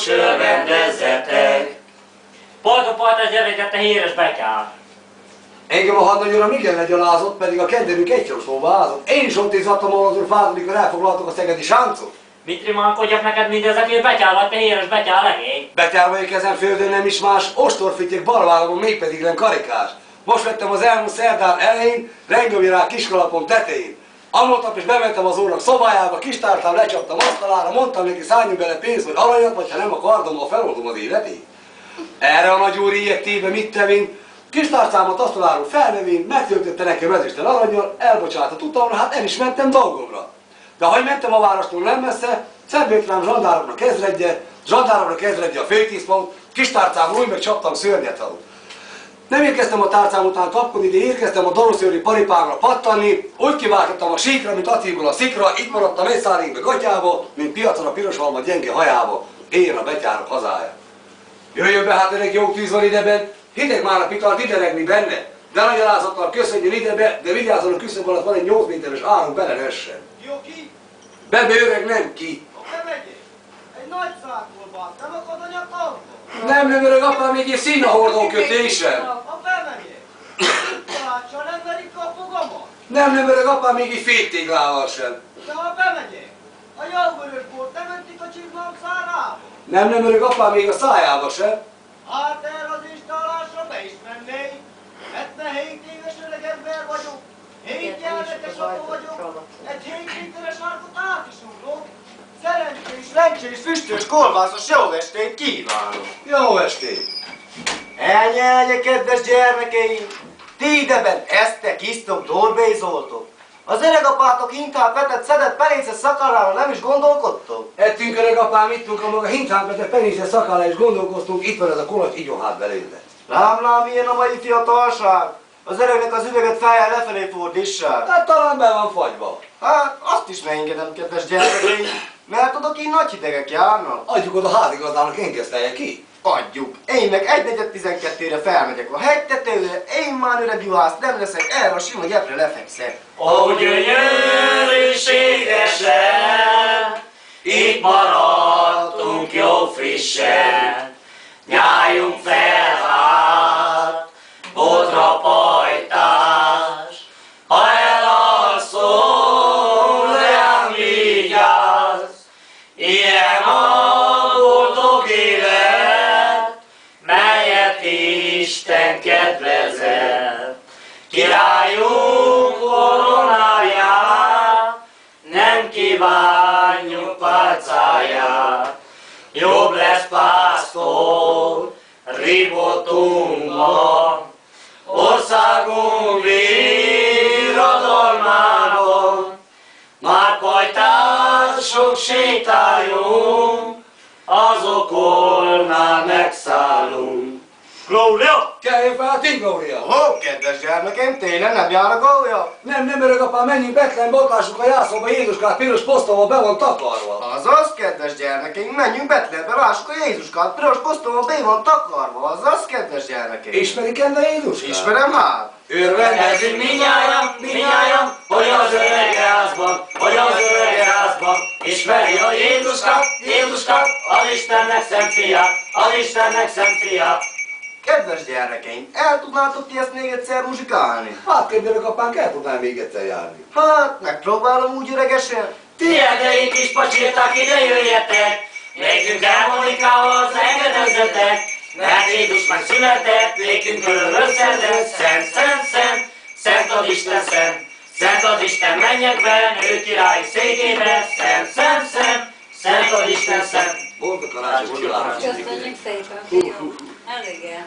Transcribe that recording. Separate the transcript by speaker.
Speaker 1: Káros örvendezzetek.
Speaker 2: Polgapart gyereket a híres betyár.
Speaker 3: Engem a hadnagyuram igen legyalázott, pedig a kedvenünk egy szóba ázott. Én is ott izadtam ahol az fát, amikor elfoglaltok a szegedi sáncot.
Speaker 2: Mit rimánkodjak neked mindezekért betyár vagy, te híres betyár legény?
Speaker 3: Betyár vagyok ezen földön, nem is más, ostorfittyek balvállomon, mégpedig len karikás. Most vettem az elmúlt szerdán elején, rengővirág kiskalapom tetején. Amoltap is bementem az úrnak szobájába, kistártám, lecsaptam asztalára, mondtam neki szálljunk bele pénzt vagy aranyat, vagy ha nem a kardommal feloldom az életét. Erre a nagyúr ilyektébe mit tevén, kistárcámat asztaláról felnevén, megtöltötte nekem ezüstel aranyjal, elbocsátott utamra, hát el is mentem dolgomra. De ahogy mentem a várostól nem messze, szembe jött rám zsandároknak ezredje a főtisztpont, kistárcámmal úgy megcsaptam szörnyet alul. Nem érkeztem a tárcám után kapkodni, de érkeztem a doroszőri paripámra pattanni, úgy kiváltottam a síkra, mint Attiból a szikra, itt maradtam egy szálékbe gatyába, mint piacon a piros alma gyenge hajába, éjjel a betyárok hazája. Jöjjön be hát öreg jó tűz van ideben, hideg már a pitalt ideregni benne, de nagy alázattal köszönjön idebe, de vigyázzon a küszöb alatt van egy 8 méteres árunk, bele nessen.
Speaker 1: Jó ki?
Speaker 3: Bebe öreg nem ki.
Speaker 1: Te megyél. Egy nagy szákolban, nem akad a nyakamba?
Speaker 3: Nem öreg apám, még egy színahordó kötésem.
Speaker 1: Ha bemegyél. Talácsa nem verik a fogamat?
Speaker 3: Nem öreg apám, még egy féktéglával sem.
Speaker 1: De ha bemegyél, a javvörös bort nem öntik a csirmam szárába?
Speaker 3: Nem öreg apám, még a szájába sem.
Speaker 1: Hát erre az installásra be is mennék. 77 éves öreg ember vagyok. 7 gyermekes apa vagyok. Egy 7 méteres árkot át is ugrok. Szerencsés, lencsés, füstös, kolbászos jó estét kívánok!
Speaker 3: Jó estét!
Speaker 1: Elnyelje, kedves gyermekeim! Ti ideben eztek, isztok, dorbézoltok. Az öregapátok hintát vetett, szedett penésze szakarára nem is gondolkodtok?
Speaker 3: Ettünk öreg apám, ittunk a maga hintán vetett penésze szakára és gondolkoztunk, itt van ez a kolacs, igyon hát belénde.
Speaker 1: Lám, milyen a mai fiatalság! Az öregnek az üveget fejjel lefelé fordítsák.
Speaker 3: Hát talán be van fagyva.
Speaker 1: Hát, azt is megengedem, kedves gyermekeim, mert tudok így nagy hidegek járnak.
Speaker 3: Adjuk oda házigazdának, én kezdtelje ki.
Speaker 1: Adjuk. Én meg 1:4-12-re felmegyek a hegytetőre, én már öreg juhász nem leszek, erre a sima gyepre lefekszek.
Speaker 2: Ó, gyönyörűségesen, itt maradtunk jó frissen, nyáljunk fel hát, bodra pajtás, ha elalszol, rám vigyázz, ilyen a boldog élet, melyet Isten kedvezett. Királyunk koronáját, nem kívánjuk pálcáját, jobb lesz pásztor ribotunkban, országunk birodalmában, már pajtások sétáljunk, azoknál megszállunk. Glória!
Speaker 3: Kelljön fel a Glória!
Speaker 1: Ó, kedves gyermekem, tényleg nem jár a gólya?
Speaker 3: Nem öreg apám, menjünk Betlehembe, ott lássuk a jászolba Jézuskát, piros posztóval be van takarva.
Speaker 1: Azaz, kedves gyermekeim, menjünk Betlehembe, lássuk a Jézuskát, piros posztóval be van takarva. Azaz, kedves gyermekeim.
Speaker 3: Ismerik enne Jézuskát?
Speaker 1: Ismerem hát.
Speaker 2: Örvendezzünk minnyájan, hogy az öregházban, ismeri a Jézuskát, az Istennek szent fiát,
Speaker 1: Kedves gyermekeim, el tudnátok ti ezt még egyszer muzsikálni?
Speaker 3: Hát kedvelek apánk, el tudnám még egyszer járni.
Speaker 1: Hát, megpróbálom úgy öregesen.
Speaker 2: ti erdei kis pacsirták, ide jöjjetek, nékünk harmonikával engedezzetek, mert Jézus megszületett, nékünk örömösszedett, szent az Isten, szent az Isten mennyekben, ő király székében, szent az Isten, szent.
Speaker 3: Boldog karácsony,
Speaker 4: Köszönjük szépen, fiúk! Elég el.